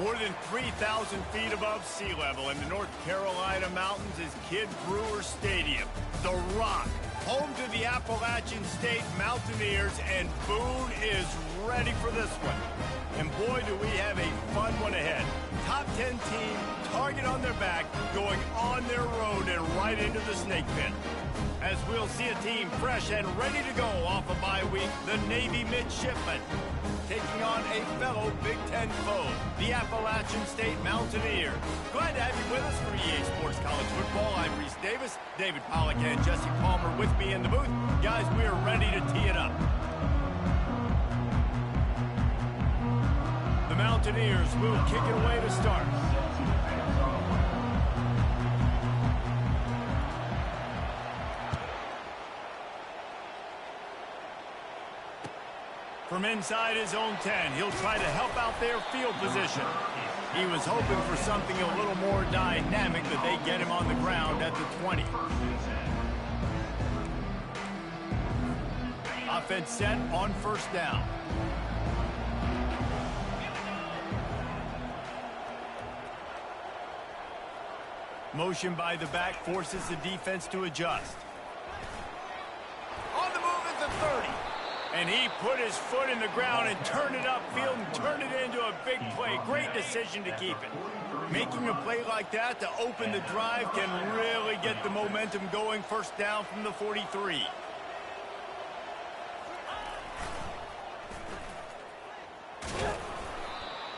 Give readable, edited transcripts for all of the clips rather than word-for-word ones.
More than 3,000 feet above sea level in the North Carolina mountains is Kid Brewer Stadium, the Rock, home to the Appalachian State Mountaineers, and Boone is ready for this one. And boy, do we have a fun one ahead. Top 10 team, target on their back, going on their road and right into the snake pit. As we'll see a team fresh and ready to go off a bye week, the Navy midshipmen, taking on a fellow Big Ten foe, the Appalachian State Mountaineers. Glad to have you with us for EA Sports College Football. I'm Reese Davis, David Pollack and Jesse Palmer with me in the booth. Guys, we are ready to tee it up. The Mountaineers will kick it away to start. From inside his own 10, he'll try to help out their field position. He was hoping for something a little more dynamic, but they get him on the ground at the 20. Offense set on first down. Motion by the back forces the defense to adjust. On the move at the 30. And he put his foot in the ground and turned it upfield and turned it into a big play. Great decision to keep it. Making a play like that to open the drive can really get the momentum going. First down from the 43.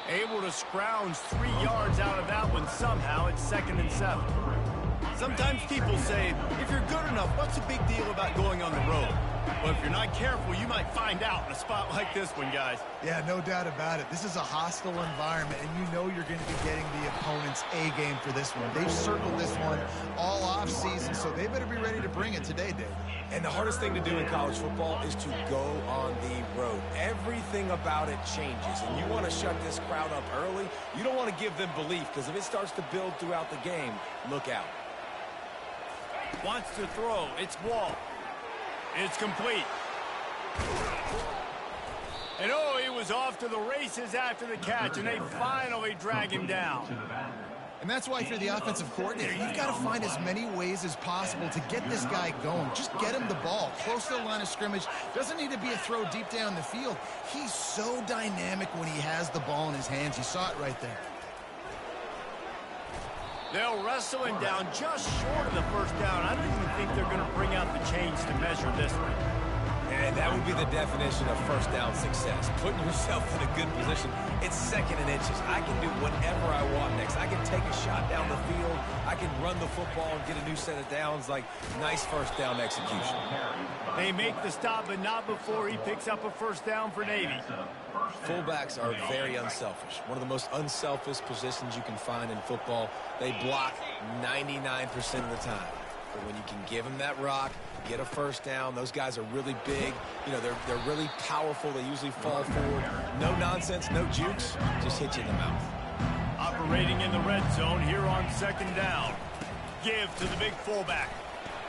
Able to scrounge 3 yards out of that one somehow. It's 2nd and 7. Sometimes people say, if you're good enough, what's the big deal about going on the road? Well, if you're not careful, you might find out in a spot like this one, guys. Yeah, no doubt about it. This is a hostile environment, and you know you're going to be getting the opponent's A-game for this one. They've circled this one all off-season, so they better be ready to bring it today, Dave. And the hardest thing to do in college football is to go on the road. Everything about it changes, and you want to shut this crowd up early. You don't want to give them belief, because if it starts to build throughout the game, look out. Wants to throw. It's Wall. It's complete. And oh, he was off to the races after the catch, and they finally drag him down. And that's why if you're the offensive coordinator, you've got to find as many ways as possible to get this guy going. Just get him the ball close to the line of scrimmage. Doesn't need to be a throw deep down the field. He's so dynamic when he has the ball in his hands. You saw it right there. They'll wrestle him down just short of the first down. I don't even think they're going to bring out the chains to measure this one. And that would be the definition of first down success. Putting yourself in a good position. It's 2nd and inches. I can do whatever I want next. I can take a shot down the field. I can run the football and get a new set of downs. Like, nice first down execution. They make the stop, but not before he picks up a first down for Navy. Fullbacks are very unselfish. One of the most unselfish positions you can find in football. They block 99% of the time. But when you can give them that rock, get a first down, those guys are really big. You know, they're really powerful. They usually fall forward. No nonsense, no jukes, just hit you in the mouth. Operating in the red zone here on 2nd down. Give to the big fullback.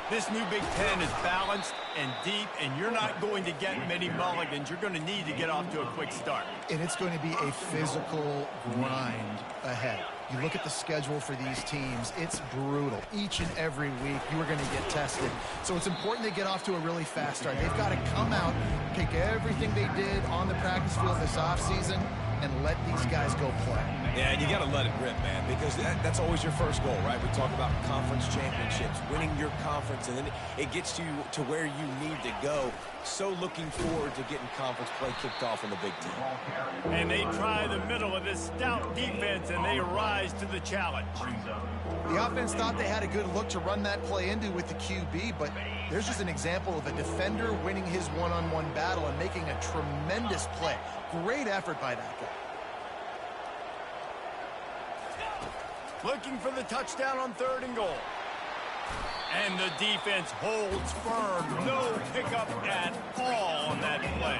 This new Big Ten is balanced and deep, and you're not going to get many mulligans. You're going to need to get off to a quick start. And it's going to be a physical grind ahead. You look at the schedule for these teams, it's brutal. Each and every week, you are going to get tested. So it's important they get off to a really fast start. They've got to come out, take everything they did on the practice field this offseason, and let these guys go play. Yeah, and you got to let it rip, man, because that's always your first goal, right? We talk about conference championships, winning your conference, and then it gets you to where you need to go. So looking forward to getting conference play kicked off in the Big Ten. And they try the middle of this stout defense, and they rise to the challenge. The offense thought they had a good look to run that play into with the QB, but there's just an example of a defender winning his one-on-one battle and making a tremendous play. Great effort by that guy. Looking for the touchdown on 3rd and goal. And the defense holds firm. No pickup at all on that play.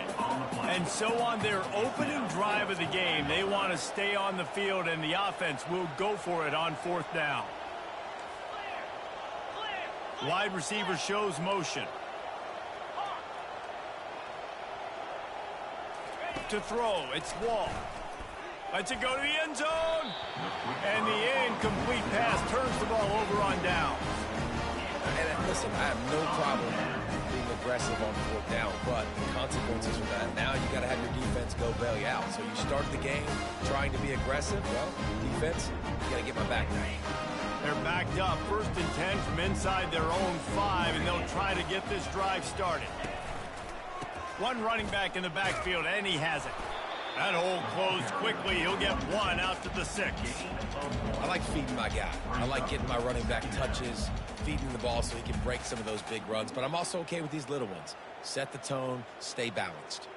And so on their opening drive of the game, they want to stay on the field, and the offense will go for it on 4th down. Wide receiver shows motion. To throw, it's Wall. Lets it go to the end zone. And the incomplete pass turns the ball over on down. And listen, I have no problem being aggressive on 4th down, but the consequences of that, now you got to have your defense go bail you out. So you start the game trying to be aggressive. Well, defense, you got to get my back now. They're backed up, 1st and 10 from inside their own 5, and they'll try to get this drive started. One running back in the backfield, and he has it. That hole closed quickly. He'll get 1 out to the 6. I like feeding my guy. I like getting my running back touches, feeding the ball so he can break some of those big runs, but I'm also okay with these little ones. Set the tone, stay balanced.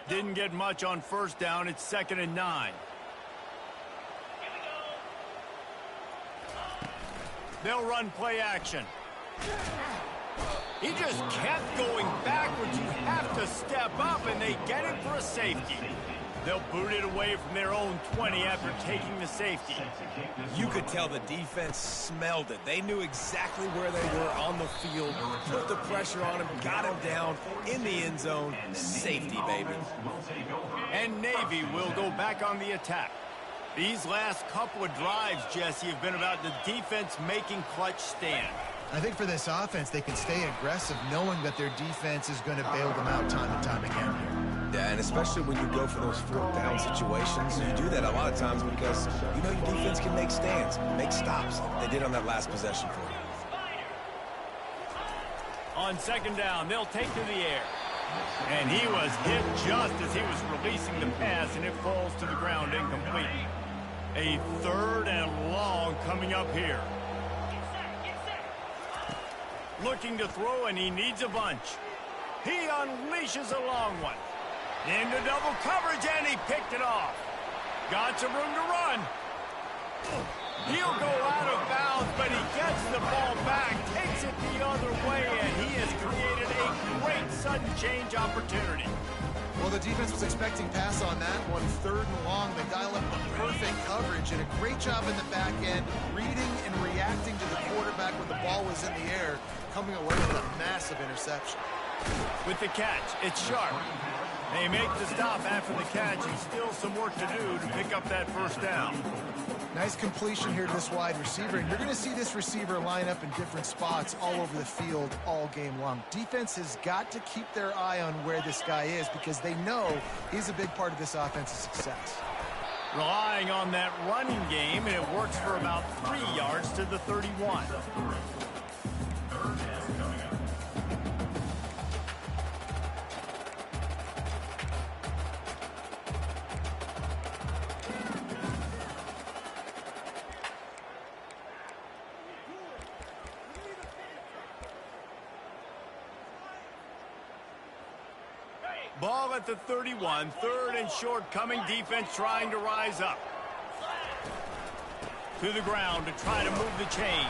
Didn't get much on 1st down. It's 2nd and 9. They'll run play action. He just kept going backwards. You have to step up, and they get him for a safety. They'll boot it away from their own 20 after taking the safety. You could tell the defense smelled it. They knew exactly where they were on the field, put the pressure on him, got him down in the end zone. Safety, baby. And Navy will go back on the attack. These last couple of drives, Jesse, have been about the defense making clutch stand. I think for this offense, they can stay aggressive knowing that their defense is going to bail them out time and time again here. Yeah, and especially when you go for those 4th down situations, you do that a lot of times because you know your defense can make stands, make stops. They did on that last possession for you. On 2nd down, they'll take to the air. And he was hit just as he was releasing the pass, and it falls to the ground incomplete. A 3rd and long coming up here. Looking to throw, and he needs a bunch. He unleashes a long one. Into double coverage, and he picked it off. Got some room to run. He'll go out of bounds, but he gets the ball back, takes it the other way, and he has created a great sudden change opportunity. Well, the defense was expecting pass on that one. 3rd and long, they dial up the perfect coverage, and a great job in the back end, reading and reacting to the quarterback when the ball was in the air, coming away with a massive interception. With the catch, it's Sharp. They make the stop after the catch, and still some work to do to pick up that 1st down. Nice completion here to this wide receiver, and you're going to see this receiver line up in different spots all over the field all game long. Defense has got to keep their eye on where this guy is because they know he's a big part of this offense's success. Relying on that running game, and it works for about 3 yards to the 31. Ball at the 31, 3rd and short coming, defense trying to rise up. To the ground to try to move the chains.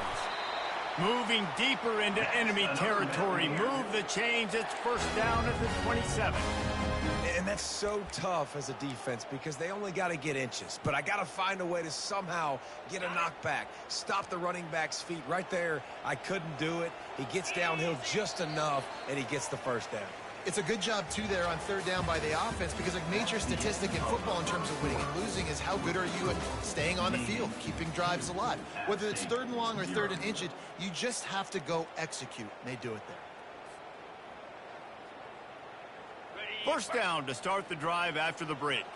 Moving deeper into enemy territory. Move the chains, it's 1st down at the 27. And that's so tough as a defense because they only got to get inches. But I got to find a way to somehow get a knockback. Stop the running back's feet right there. I couldn't do it. He gets downhill just enough, and he gets the 1st down. It's a good job, too, there on 3rd down by the offense because a major statistic in football in terms of winning and losing is how good are you at staying on the field, keeping drives alive. Whether it's 3rd and long or 3rd and inches, you just have to go execute, and they do it there. 1st down to start the drive after the break.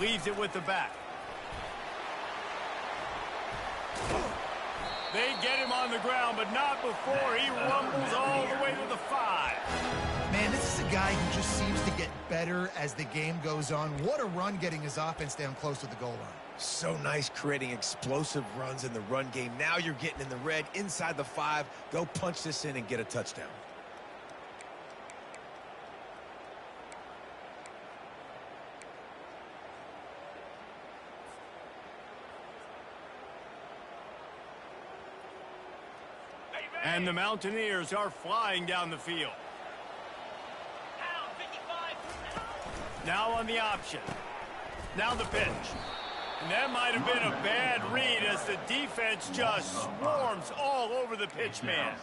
Leaves it with the back. They get him on the ground, but not before he rumbles all the way to the 5. Man, this is a guy who just seems to get better as the game goes on. What a run getting his offense down close to the goal line. So nice creating explosive runs in the run game. Now you're getting in the red inside the 5. Go punch this in and get a touchdown. And the Mountaineers are flying down the field. Now on the option. Now the pitch. And that might have been a bad read as the defense just swarms all over the pitch man.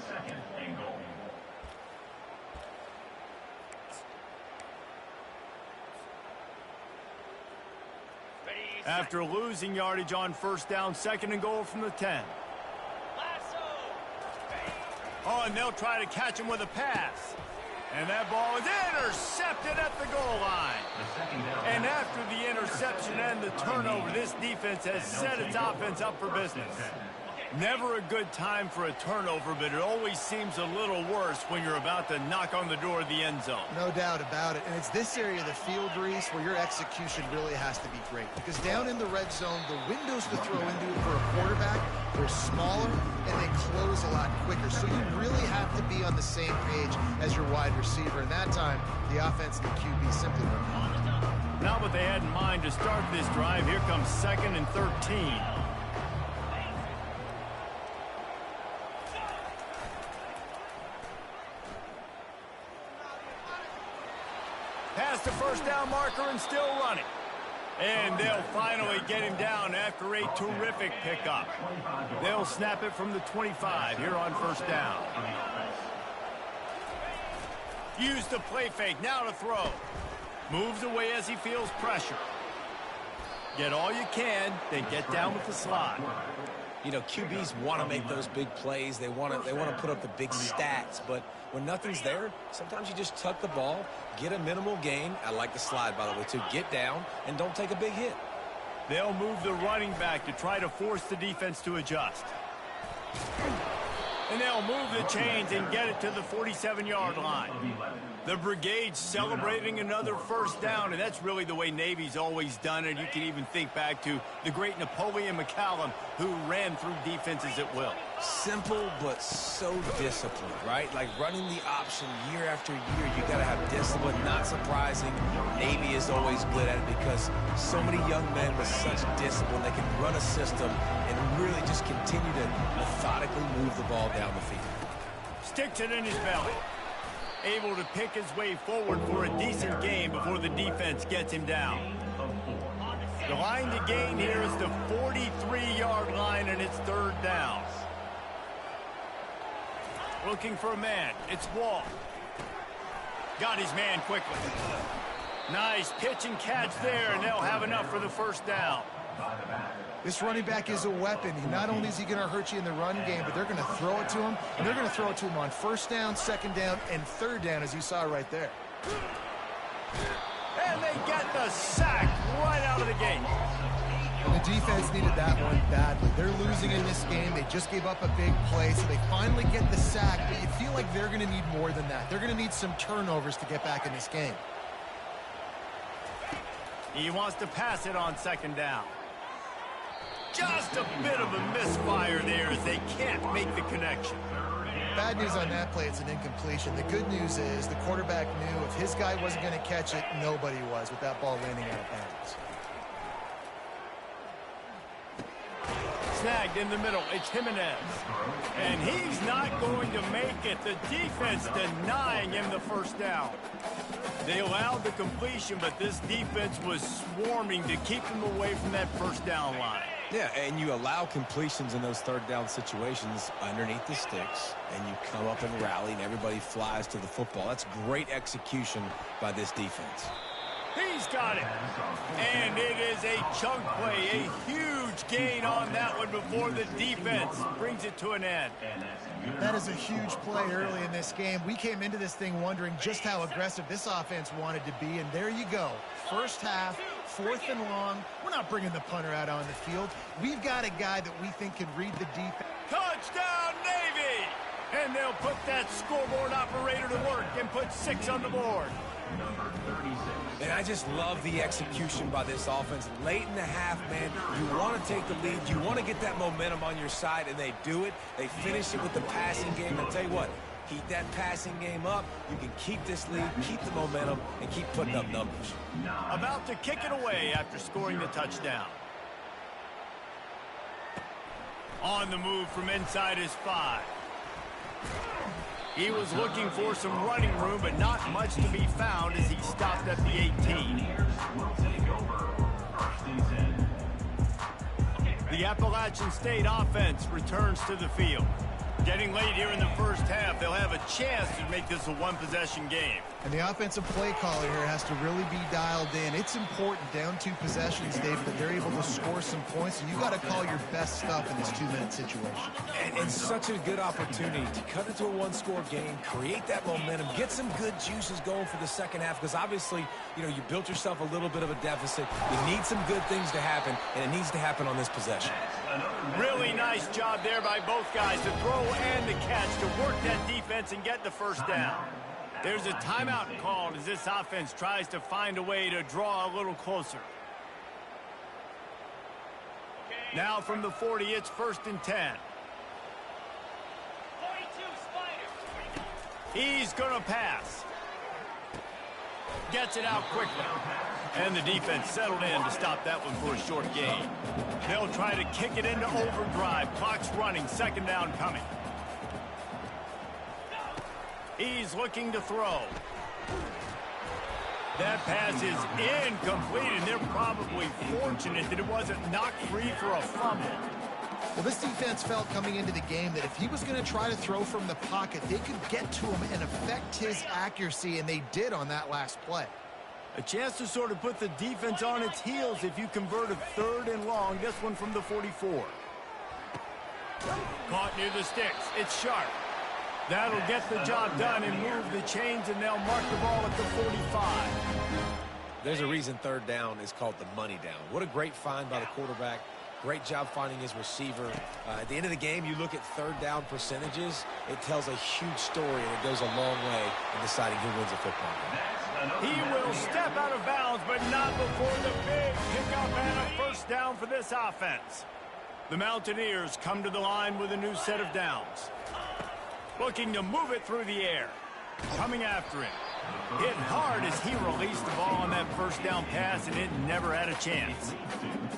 After losing yardage on first down, 2nd and goal from the 10. Oh, and they'll try to catch him with a pass. And that ball is intercepted at the goal line. And after the interception and the turnover, this defense has set its offense up for business. Never a good time for a turnover, but it always seems a little worse when you're about to knock on the door of the end zone. No doubt about it. And it's this area of the field, Reese, where your execution really has to be great. Because down in the red zone, the windows to throw into for a quarterback, they're smaller and they close a lot quicker. So you really have to be on the same page as your wide receiver. And that time, the offense and the QB simply weren't on it. Not what they had in mind to start this drive. Here comes 2nd and 13. Past the first down marker and still running. And they'll finally get him down after a terrific pickup. They'll snap it from the 25 here on first down. Use the play fake, now to throw. Moves away as he feels pressure. Get all you can, then get down with the slide. You know, QBs want to make those big plays. They want to put up the big stats. But when nothing's there, sometimes you just tuck the ball, get a minimal gain. I like the slide, by the way, too. Get down and don't take a big hit. They'll move the running back to try to force the defense to adjust. And they'll move the chains and get it to the 47-yard line. The brigade's celebrating another first down, and that's really the way Navy's always done it. You can even think back to the great Napoleon McCallum, who ran through defenses at will. Simple, but so disciplined, right? Like running the option year after year, you got to have discipline. Not surprising, Navy is always good at it because so many young men with such discipline, they can run a system and really just continue to methodically move the ball down the field. Sticks it in his belly. Able to pick his way forward for a decent gain before the defense gets him down. The line to gain here is the 43-yard line, and it's 3rd down. Looking for a man. It's Wall. Got his man quickly. Nice pitch and catch there, and they'll have enough for the first down. This running back is a weapon. Not only is he going to hurt you in the run game, but they're going to throw it to him, and they're going to throw it to him on 1st down, 2nd down, and 3rd down, as you saw right there. And they get the sack right out of the gate. And the defense needed that one badly. They're losing in this game. They just gave up a big play, so they finally get the sack, but you feel like they're going to need more than that. They're going to need some turnovers to get back in this game. He wants to pass it on 2nd down. Just a bit of a misfire there as they can't make the connection. Bad news on that play, it's an incompletion. The good news is the quarterback knew if his guy wasn't going to catch it, nobody was with that ball landing out of bounds. Snagged in the middle, it's Jimenez. And he's not going to make it. The defense denying him the first down. They allowed the completion, but this defense was swarming to keep him away from that first down line. Yeah, and you allow completions in those 3rd down situations underneath the sticks, and you come up and rally, and everybody flies to the football. That's great execution by this defense. He's got it. And it is a chunk play, a huge gain on that one before the defense brings it to an end. That is a huge play early in this game. We came into this thing wondering just how aggressive this offense wanted to be, and there you go. First half, 4th and long. We're not bringing the punter out on the field. We've got a guy that we think can read the defense. Touchdown, Navy! And they'll put that scoreboard operator to work and put 6 on the board. And I just love the execution by this offense. Late in the half, man, you want to take the lead. You want to get that momentum on your side, and they do it. They finish it with the passing game. I'll tell you what, keep that passing game up. You can keep this lead, keep the momentum, and keep putting up numbers. About to kick it away after scoring the touchdown. On the move from inside his 5. He was looking for some running room, but not much to be found as he stopped at the 18. The Appalachian State offense returns to the field. Getting late here in the first half, they'll have a chance to make this a one-possession game. And the offensive play caller here has to really be dialed in. It's important down 2 possessions, David, that they're able to score some points. So you got to call your best stuff in this 2-minute situation. And such a good opportunity to cut into a one-score game, create that momentum, get some good juices going for the second half. Because obviously, you built yourself a little bit of a deficit. You need some good things to happen, and it needs to happen on this possession. Really nice job there by both guys to throw and to catch, to work that defense and get the first down. There's a timeout called as this offense tries to find a way to draw a little closer. Now from the 40, it's 1st and 10. He's going to pass. Gets it out quickly. And the defense settled in to stop that one for a short gain. They'll try to kick it into overdrive. Clock's running. 2nd down coming. He's looking to throw. That pass is incomplete, and they're probably fortunate that it wasn't knocked free for a fumble. Well, this defense felt coming into the game that if he was going to try to throw from the pocket, they could get to him and affect his accuracy, and they did on that last play. A chance to sort of put the defense on its heels if you convert a 3rd and long. This one from the 44. Caught near the sticks. It's sharp. That'll get the job done and move the chains, and they'll mark the ball at the 45. There's a reason 3rd down is called the money down. What a great find by the quarterback. Great job finding his receiver. At the end of the game, you look at 3rd down percentages. It tells a huge story, and it goes a long way in deciding who wins a football game. He will step out of bounds, but not before the big pickup and a 1st down for this offense. The Mountaineers come to the line with a new set of downs. Looking to move it through the air. Coming after him. Hit hard as he released the ball on that 1st down pass, and it never had a chance.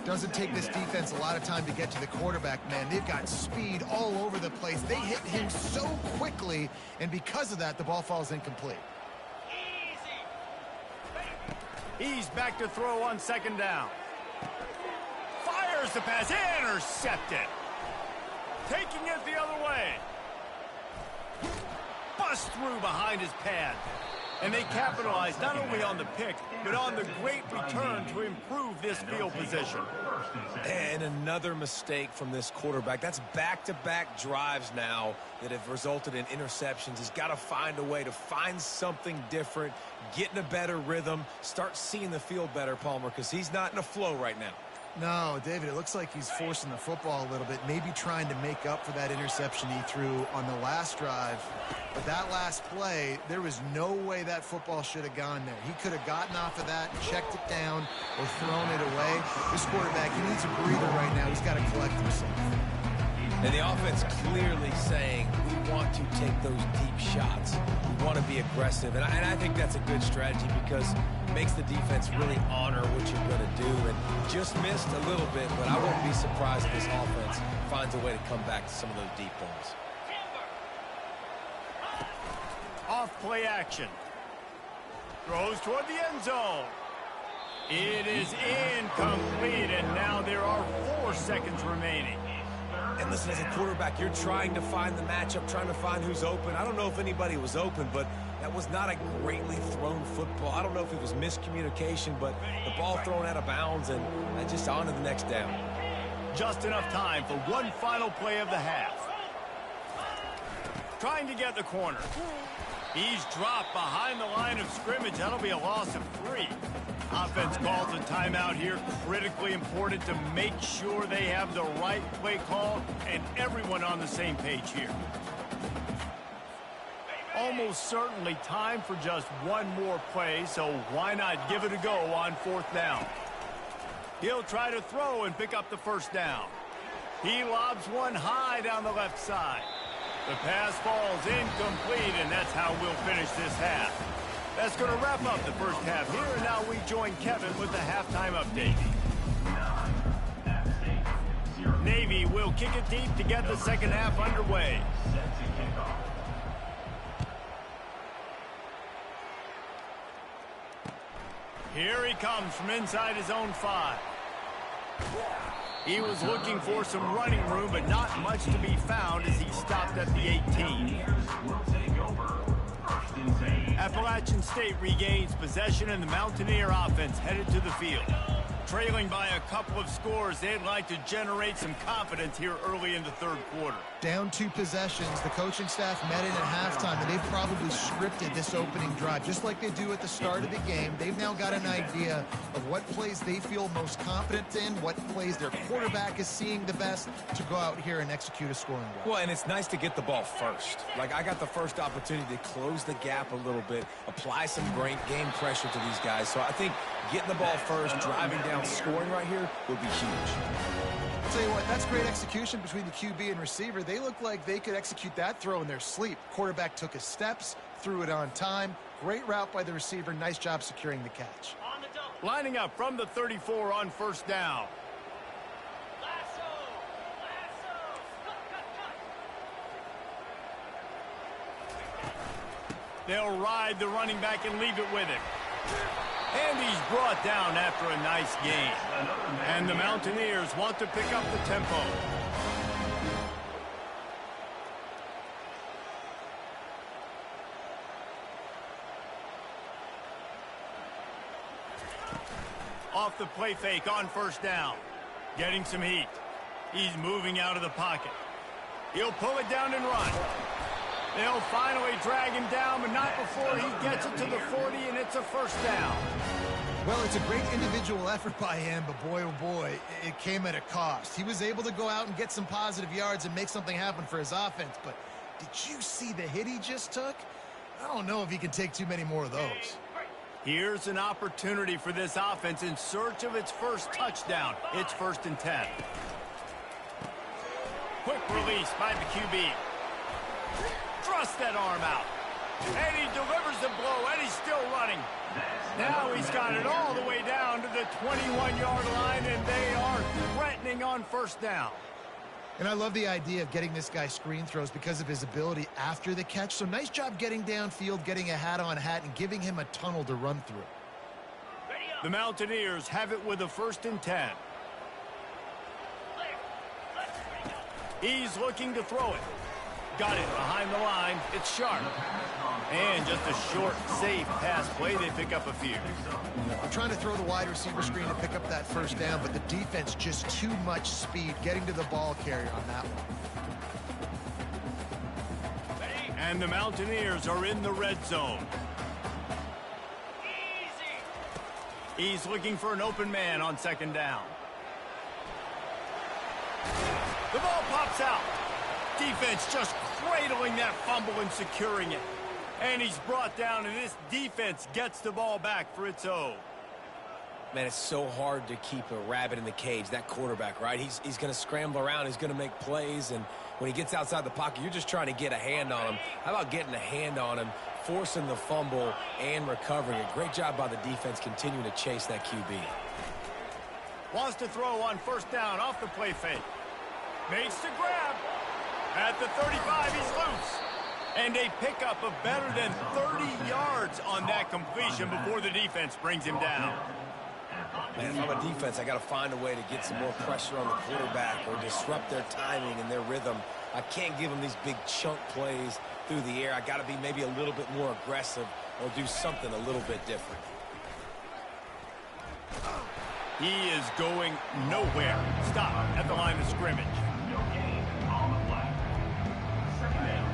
Doesn't take this defense a lot of time to get to the quarterback, man. They've got speed all over the place. They hit him so quickly, and because of that, the ball falls incomplete. He's back to throw on 2nd down. Fires the pass. Intercepted. Taking it the other way. Bust through behind his pad. And they capitalize not only on the pick, but on the great return to improve this field position. And another mistake from this quarterback. That's back-to-back drives now that have resulted in interceptions. He's got to find a way to find something different, get in a better rhythm, start seeing the field better, Palmer, because he's not in a flow right now. No, David, it looks like he's forcing the football a little bit, maybe trying to make up for that interception he threw on the last drive. But that last play, there was no way that football should have gone there. He could have gotten off of that, checked it down, or thrown it away. This quarterback, he needs a breather right now. He's got to collect himself. And the offense clearly saying, we want to take those deep shots. We want to be aggressive. And I think that's a good strategy because it makes the defense really honor what you're going to do. And just missed a little bit, but I wouldn't be surprised if this offense finds a way to come back to some of those deep balls. Off play action. Throws toward the end zone. It is incomplete, and now there are 4 seconds remaining. And listen, as a quarterback, you're trying to find the matchup, trying to find who's open. I don't know if anybody was open, but that was not a greatly thrown football. I don't know if it was miscommunication, but the ball thrown out of bounds and just on to the next down. Just enough time for one final play of the half. Trying to get the corner. He's dropped behind the line of scrimmage. That'll be a loss of 3. Offense calls a timeout here. Critically important to make sure they have the right play call and everyone on the same page here. Almost certainly time for just one more play, so why not give it a go on 4th down? He'll try to throw and pick up the 1st down. He lobs one high down the left side. The pass falls incomplete, and that's how we'll finish this half. That's going to wrap up the first half here, and now we join Kevin with the halftime update. Navy will kick it deep to get the second half underway. Here he comes from inside his own 5. He was looking for some running room, but not much to be found as he stopped at the 18. Appalachian State regains possession, and the Mountaineer offense headed to the field. Trailing by a couple of scores, they'd like to generate some confidence here early in the third quarter. Down 2 possessions, the coaching staff met in at halftime, and they've probably scripted this opening drive, just like they do at the start of the game. They've now got an idea of what plays they feel most confident in, what plays their quarterback is seeing the best to go out here and execute a scoring drive. Well, and it's nice to get the ball first. Like, I got the first opportunity to close the gap a little bit, apply some great game pressure to these guys. So I think getting the ball first, driving down, scoring right here would be huge. I'll tell you what, that's great execution between the QB and receiver. They look like they could execute that throw in their sleep. Quarterback took his steps, threw it on time. Great route by the receiver. Nice job securing the catch. Lining up from the 34 on first down. They'll ride the running back and leave it with him. And he's brought down after a nice gain. And the Mountaineers want to pick up the tempo. Off the play fake on first down. Getting some heat. He's moving out of the pocket. He'll pull it down and run. They'll finally drag him down, but not before he gets it to the 40, and it's a first down. Well, it's a great individual effort by him, but boy, oh boy, it came at a cost. He was able to go out and get some positive yards and make something happen for his offense, but did you see the hit he just took? I don't know if he can take too many more of those. Here's an opportunity for this offense in search of its first touchdown. It's 1st and 10. Quick release by the QB. Thrust that arm out. And he delivers the blow, and he's still running. Now he's got it all the way down to the 21-yard line, and they are threatening on first down. And I love the idea of getting this guy screen throws because of his ability after the catch. So nice job getting downfield, getting a hat-on-hat, and giving him a tunnel to run through. The Mountaineers have it with a 1st and 10. He's looking to throw it. Got it behind the line. It's sharp. And just a short, safe pass play. They pick up a few. They're trying to throw the wide receiver screen to pick up that first down, but the defense just too much speed getting to the ball carrier on that one. And the Mountaineers are in the red zone. He's looking for an open man on 2nd down. The ball pops out. Defense just cradling that fumble and securing it. And he's brought down, and this defense gets the ball back for its own. Man, it's so hard to keep a rabbit in the cage, that quarterback, right? He's going to scramble around. He's going to make plays, and when he gets outside the pocket, you're just trying to get a hand on him. How about getting a hand on him, forcing the fumble, and recovering it? Great job by the defense continuing to chase that QB. Wants to throw on 1st down off the play fake. Makes the grab. At the 35, he's loose. And a pickup of better than 30 yards on that completion before the defense brings him down. Man, if I'm a defense, I got to find a way to get some more pressure on the quarterback or disrupt their timing and their rhythm. I can't give them these big chunk plays through the air. I got to be maybe a little bit more aggressive or do something a little bit different. He is going nowhere. Stop at the line of scrimmage.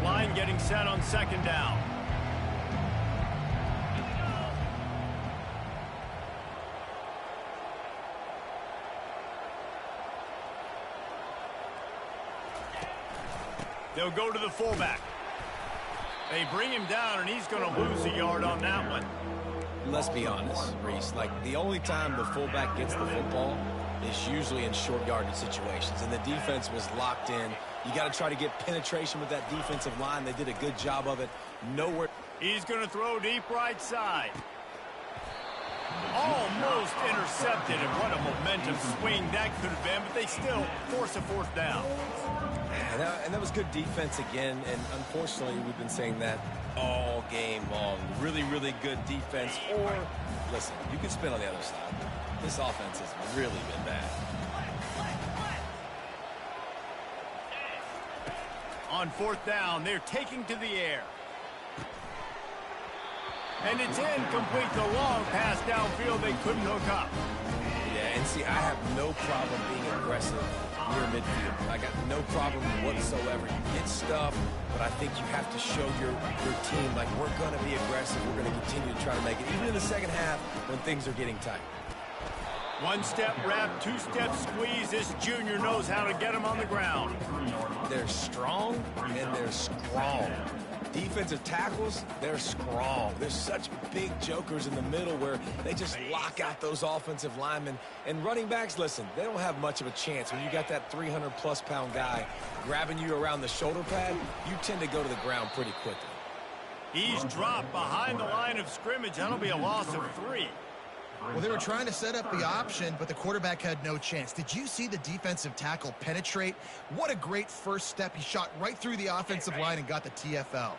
Line getting set on 2nd down. They'll go to the fullback. They bring him down, and he's going to lose a yard on that one. Let's be honest, Reese. Like, the only time the fullback gets the football is usually in short yardage situations, and the defense was locked in. You got to try to get penetration with that defensive line. They did a good job of it. Nowhere. He's going to throw deep right side. Almost intercepted, and what a momentum swing that could have been, but they still force a 4th down. And that was good defense again, and unfortunately, we've been saying that all game long. Really, really good defense. Or, listen, you can spin on the other side. This offense has really been bad. On 4th down, they're taking to the air. And it's incomplete. The long pass downfield, they couldn't hook up. Yeah, and see, I have no problem being aggressive near midfield. I got no problem whatsoever. You get stuff, but I think you have to show your team, like, we're going to be aggressive. We're going to continue to try to make it, even in the second half when things are getting tight. One-step wrap, two-step squeeze. This junior knows how to get him on the ground. They're strong, and they're strong. Defensive tackles, they're strong. There's such big jokers in the middle where they just lock out those offensive linemen. And running backs, listen, they don't have much of a chance. When you got that 300-plus pound guy grabbing you around the shoulder pad, you tend to go to the ground pretty quickly. He's dropped behind the line of scrimmage. That'll be a loss of 3. Well, they were trying to set up the option, but the quarterback had no chance. Did you see the defensive tackle penetrate? What a great first step. He shot right through the offensive line and got the TFL.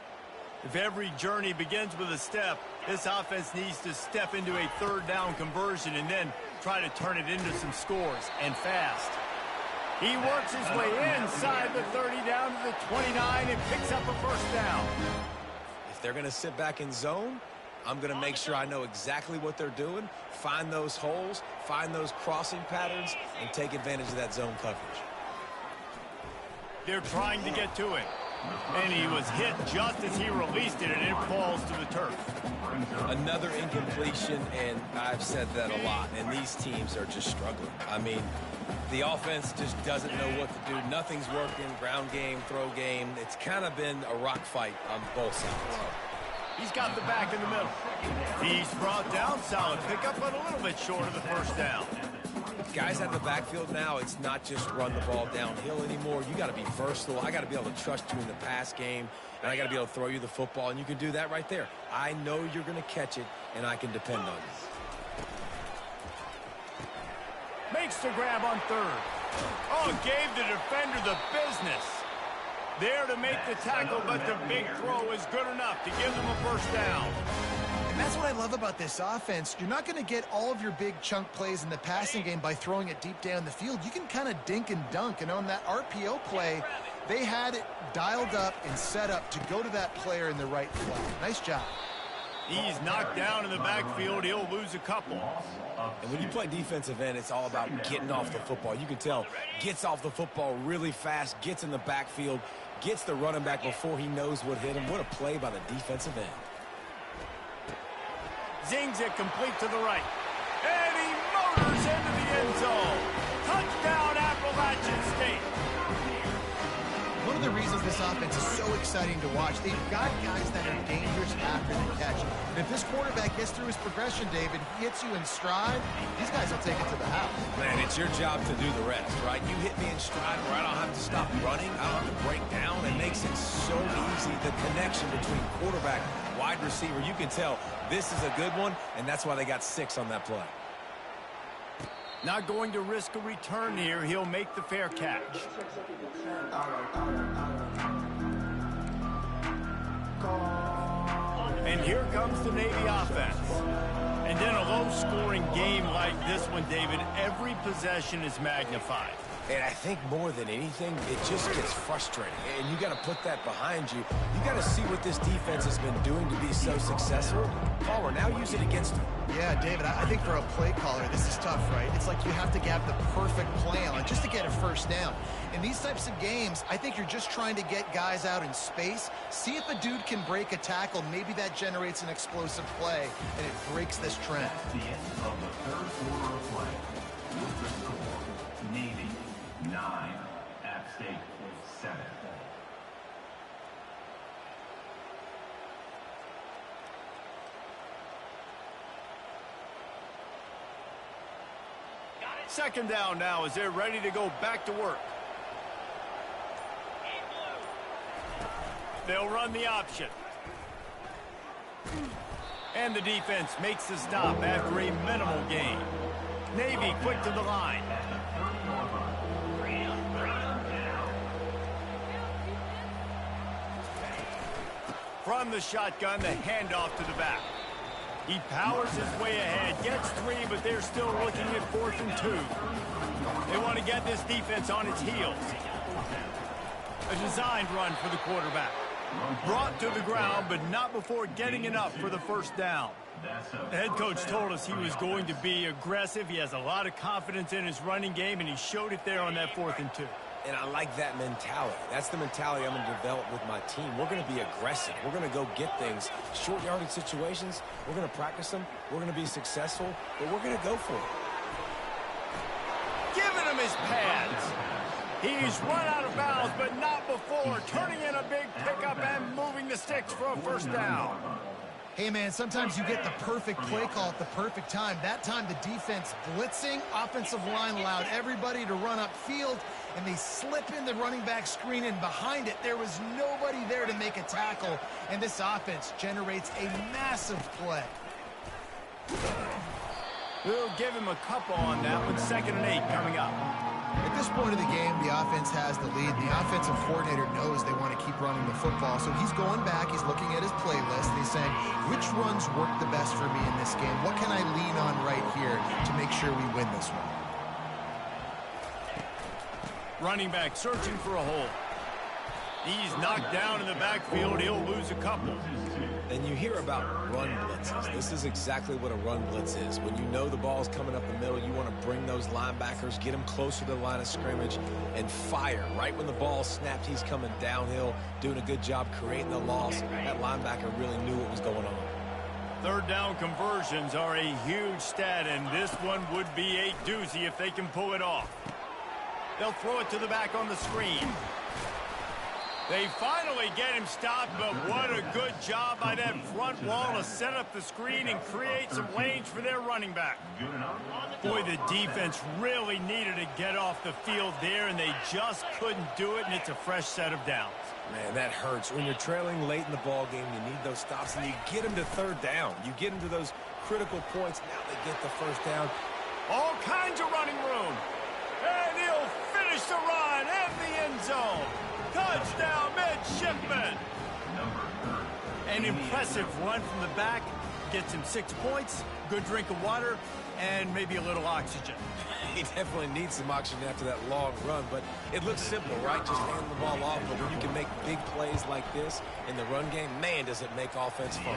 If every journey begins with a step, this offense needs to step into a 3rd down conversion and then try to turn it into some scores, and fast. He works his way inside the 30 down to the 29 and picks up a 1st down. If they're going to sit back in zone, I'm going to make sure I know exactly what they're doing, find those holes, find those crossing patterns, and take advantage of that zone coverage. They're trying to get to it. And he was hit just as he released it, and it falls to the turf. Another incompletion, and I've said that a lot, and these teams are just struggling. I mean, the offense just doesn't know what to do. Nothing's working, ground game, throw game. It's kind of been a rock fight on both sides. He's got the back in the middle. He's brought down, solid pickup, but a little bit short of the 1st down. Guys out of the backfield now, it's not just run the ball downhill anymore. You got to be versatile. I got to be able to trust you in the pass game, and I got to be able to throw you the football, and you can do that right there. I know you're going to catch it, and I can depend on you. Makes the grab on 3rd. Oh, gave the defender the business. There to make the tackle, but the big throw is good enough to give them a 1st down. And that's what I love about this offense. You're not going to get all of your big chunk plays in the passing game by throwing it deep down the field. You can kind of dink and dunk. And on that RPO play, they had it dialed up and set up to go to that player in the right flat. Nice job. He's knocked down in the backfield. He'll lose a couple. And when you play defensive end, it's all about getting off the football. You can tell, gets off the football really fast, gets in the backfield, gets the running back before he knows what hit him. What a play by the defensive end. Zings it complete to the right. And he motors into the end zone. Touchdown, Appalachian State. One of the reasons this offense is so exciting to watch, they've got guys that are dangerous after the catch. And if this quarterback gets through his progression, David, he hits you in stride, these guys will take it to the house. Man, it's your job to do the rest, right? You hit me in stride where I don't have to stop running. I don't have to break down. It makes it so easy. The connection between quarterback, wide receiver, you can tell this is a good one, and that's why they got 6 on that play. Not going to risk a return here. He'll make the fair catch. And here comes the Navy offense. And in a low-scoring game like this one, David, every possession is magnified. And I think more than anything, it just gets frustrating. And you got to put that behind you. You got to see what this defense has been doing to be so successful. Palmer, now use it against them. Yeah, David, I think for a play caller, this is tough, right? It's like you have to have the perfect plan on just to get a 1st down. In these types of games, I think you're just trying to get guys out in space, see if a dude can break a tackle. Maybe that generates an explosive play, and it breaks this trend. The end of the 3rd quarter of play. With the score, Navy 9, App State 7. Second down now as they're ready to go back to work. They'll run the option. And the defense makes the stop after a minimal gain. Navy quick to the line. From the shotgun, the handoff to the back. He powers his way ahead, gets 3, but they're still looking at 4th and 2. They want to get this defense on its heels. A designed run for the quarterback. Brought to the ground, but not before getting enough for the first down. The head coach told us he was going to be aggressive. He has a lot of confidence in his running game, and he showed it there on that 4th and 2. And I like that mentality. That's the mentality I'm going to develop with my team. We're going to be aggressive. We're going to go get things. Short yardage situations, we're going to practice them. We're going to be successful, but we're going to go for it. Giving him his pads. He's run out of bounds, but not before turning in a big pickup and moving the sticks for a first down. Hey, man, sometimes you get the perfect play call at the perfect time. That time, the defense blitzing, offensive line allowed everybody to run upfield, and they slip in the running back screen, and behind it, there was nobody there to make a tackle, and this offense generates a massive play. We'll give him a couple on that one. 2nd and 8 coming up. At this point of the game, the offense has the lead. The offensive coordinator knows they want to keep running the football, so he's going back. He's looking at his playlist, and he's saying, which runs work the best for me in this game? What can I lean on right here to make sure we win this one? Running back searching for a hole. He's knocked down in the backfield. He'll lose a couple. And you hear about run blitzes. This is exactly what a run blitz is. When you know the ball's coming up the middle, you want to bring those linebackers, get them closer to the line of scrimmage, and fire. Right when the ball snapped, he's coming downhill, doing a good job creating the loss. That linebacker really knew what was going on. 3rd down conversions are a huge stat, and this one would be a doozy if they can pull it off. They'll throw it to the back on the screen. They finally get him stopped, but what a good job by that front wall to set up the screen and create some lanes for their running back. Boy, the defense really needed to get off the field there, and they just couldn't do it, and it's a fresh set of downs. Man, that hurts. When you're trailing late in the ball game, you need those stops, and you get them to 3rd down. You get them to those critical points. Now they get the first down. All kinds of running room. And he'll finish the run in the end zone. Touchdown, midshipman. An impressive run from the back. Gets him 6 points, good drink of water, and maybe a little oxygen. He definitely needs some oxygen after that long run, but it looks simple, right? Just hand the ball off, but when you can make big plays like this in the run game, man, does it make offense fun.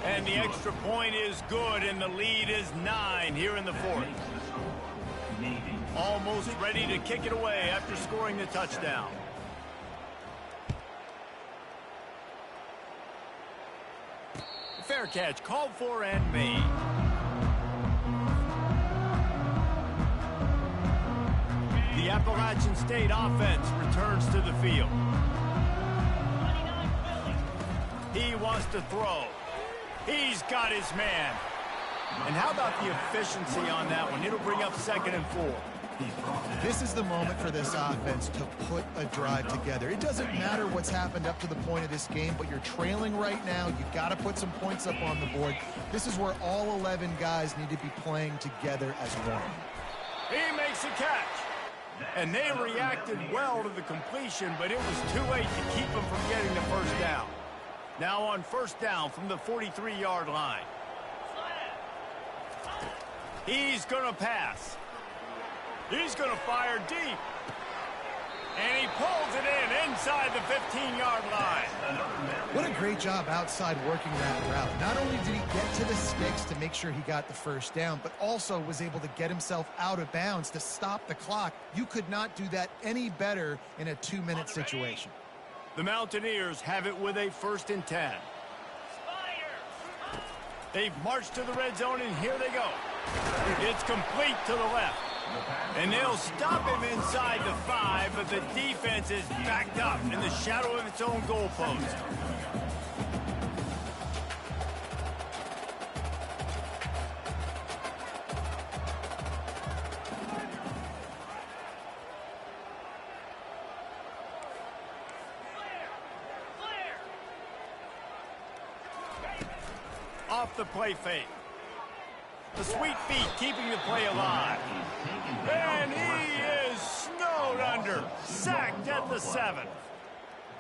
And the extra point is good, and the lead is 9 here in the 4th. Almost ready to kick it away after scoring the touchdown. Fair catch, called for and made. The Appalachian State offense returns to the field. He wants to throw. He's got his man. And how about the efficiency on that one? It'll bring up 2nd and 4. This is the moment for this offense to put a drive together. It doesn't matter what's happened up to the point of this game, but you're trailing right now. You've got to put some points up on the board. This is where all 11 guys need to be playing together as one. He makes a catch. And they reacted well to the completion, but it was too late to keep them from getting the first down. Now on 1st down from the 43-yard line. He's going to pass. He's going to fire deep. And he pulls it in inside the 15-yard line. What a great job outside working that route. Not only did he get to the sticks to make sure he got the first down, but also was able to get himself out of bounds to stop the clock. You could not do that any better in a 2-minute situation. The Mountaineers have it with a 1st and 10. They've marched to the red zone, and here they go. It's complete to the left. And they'll stop him inside the 5, but the defense is backed up in the shadow of its own goalpost. Off the play fake. The sweet feet keeping the play alive. And he is snowed under. Sacked at the 7.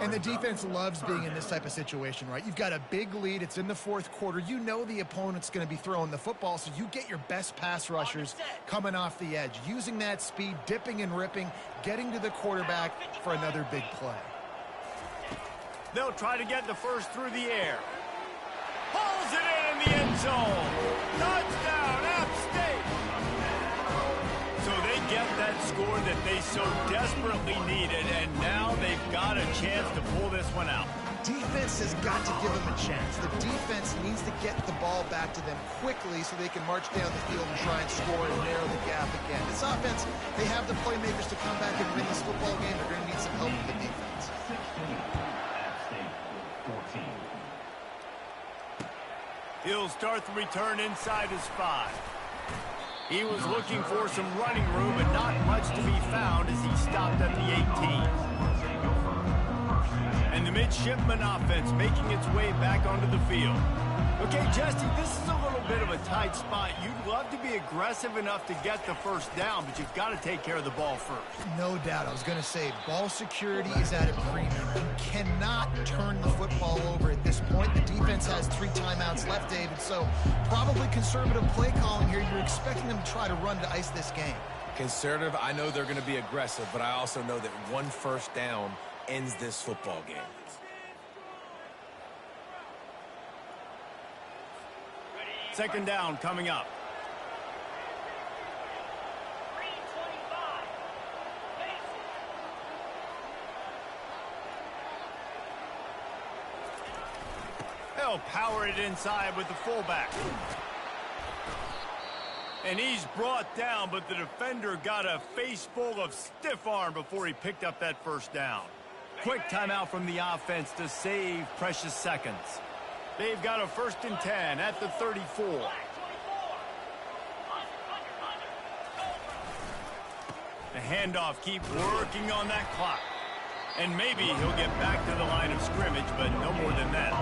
And the defense loves being in this type of situation, right? You've got a big lead. It's in the 4th quarter. You know the opponent's going to be throwing the football, so you get your best pass rushers coming off the edge, using that speed, dipping and ripping, getting to the quarterback for another big play. They'll try to get the first through the air. Pulls it in the end zone. Touchdown, App State. So they get that score that they so desperately needed, and now they've got a chance to pull this one out. Defense has got to give them a chance. The defense needs to get the ball back to them quickly so they can march down the field and try and score and narrow the gap again. This offense, they have the playmakers to come back and win this football game. They're going to need some help with the defense. 16, 14. He'll start the return inside his 5. He was looking for some running room, but not much to be found as he stopped at the 18. And the midshipman offense making its way back onto the field. Okay, Jesse, this is a little bit of a tight spot. You'd love to be aggressive enough to get the first down, but you've got to take care of the ball first. No doubt. I was going to say, ball security is at a premium. You cannot turn the football over at this point. The defense has 3 timeouts left, David, so probably conservative play calling here. You're expecting them to try to run to ice this game. Conservative, I know they're going to be aggressive, but I also know that one first down ends this football game. Second down coming up. They'll power it inside with the fullback. And he's brought down, but the defender got a face full of stiff arm before he picked up that first down. Quick timeout from the offense to save precious seconds. They've got a 1st and 10 at the 34. The handoff keeps working on that clock. And maybe he'll get back to the line of scrimmage, but no more than that.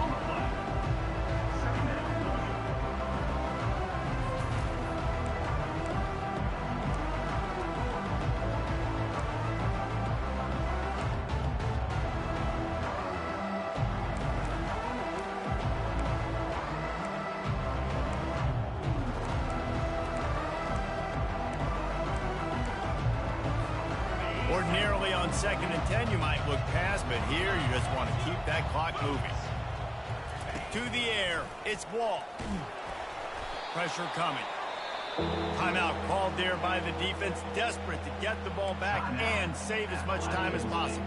Ordinarily on 2nd and 10, you might look past, but here you just want to keep that clock moving. To the air, it's Wall. Pressure coming. Timeout called there by the defense, desperate to get the ball back and save as much time as possible.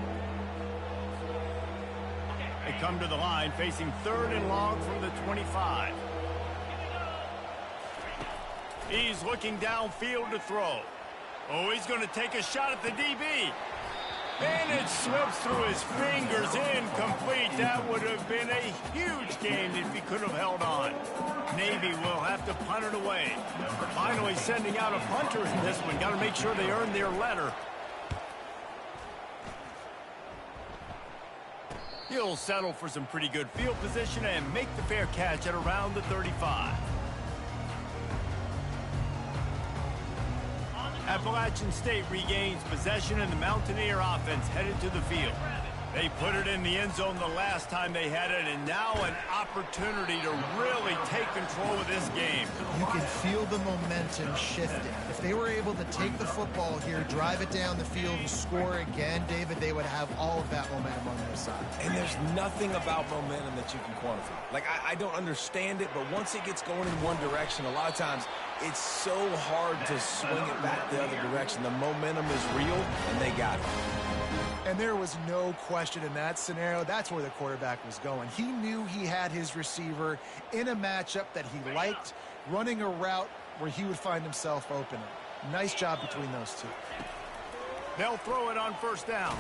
They come to the line, facing 3rd and long from the 25. He's looking downfield to throw. Oh, he's going to take a shot at the DB. And it slips through his fingers, incomplete. That would have been a huge gain if he could have held on. Navy will have to punt it away. Finally sending out a punter in this one. Got to make sure they earn their letter. He'll settle for some pretty good field position and make the fair catch at around the 35. Appalachian State regains possession, and the Mountaineer offense headed to the field. They put it in the end zone the last time they had it, and now an opportunity to really take control of this game. You can feel the momentum shifting. If they were able to take the football here, drive it down the field, and score again, David, they would have all of that momentum on their side. And there's nothing about momentum that you can quantify. Like, I don't understand it, but once it gets going in one direction, a lot of times it's so hard to swing it back the other direction. The momentum is real, and they got it. And there was no question in that scenario. That's where the quarterback was going. He knew he had his receiver in a matchup that he liked, running a route where he would find himself open. Nice job between those two. They'll throw it on 1st down.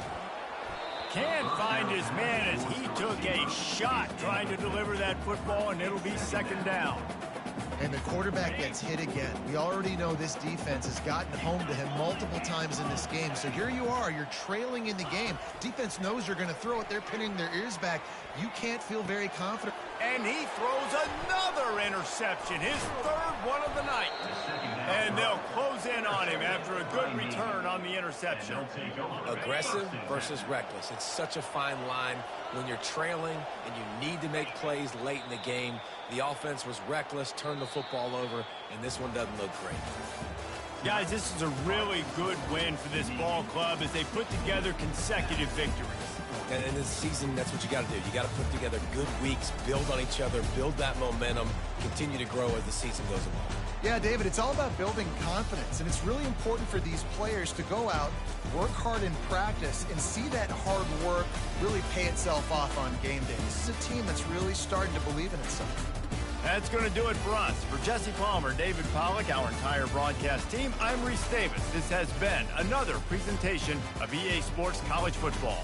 Can't find his man as he took a shot trying to deliver that football, and it'll be 2nd down. And the quarterback gets hit again. We already know this defense has gotten home to him multiple times in this game. So here you are, you're trailing in the game. Defense knows you're going to throw it. They're pinning their ears back. You can't feel very confident. And he throws another interception, his 3rd one of the night. And they'll close in on him after a good return on the interception. Aggressive versus reckless. It's such a fine line when you're trailing and you need to make plays late in the game. The offense was reckless, turned the football over, and this one doesn't look great. Guys, this is a really good win for this ball club as they put together consecutive victories. And in this season, that's what you got to do. You got to put together good weeks, build on each other, build that momentum, continue to grow as the season goes along. Yeah, David, it's all about building confidence, and it's really important for these players to go out, work hard in practice, and see that hard work really pay itself off on game day. This is a team that's really starting to believe in itself. That's going to do it for us. For Jesse Palmer, David Pollack, our entire broadcast team, I'm Reese Davis. This has been another presentation of EA Sports College Football.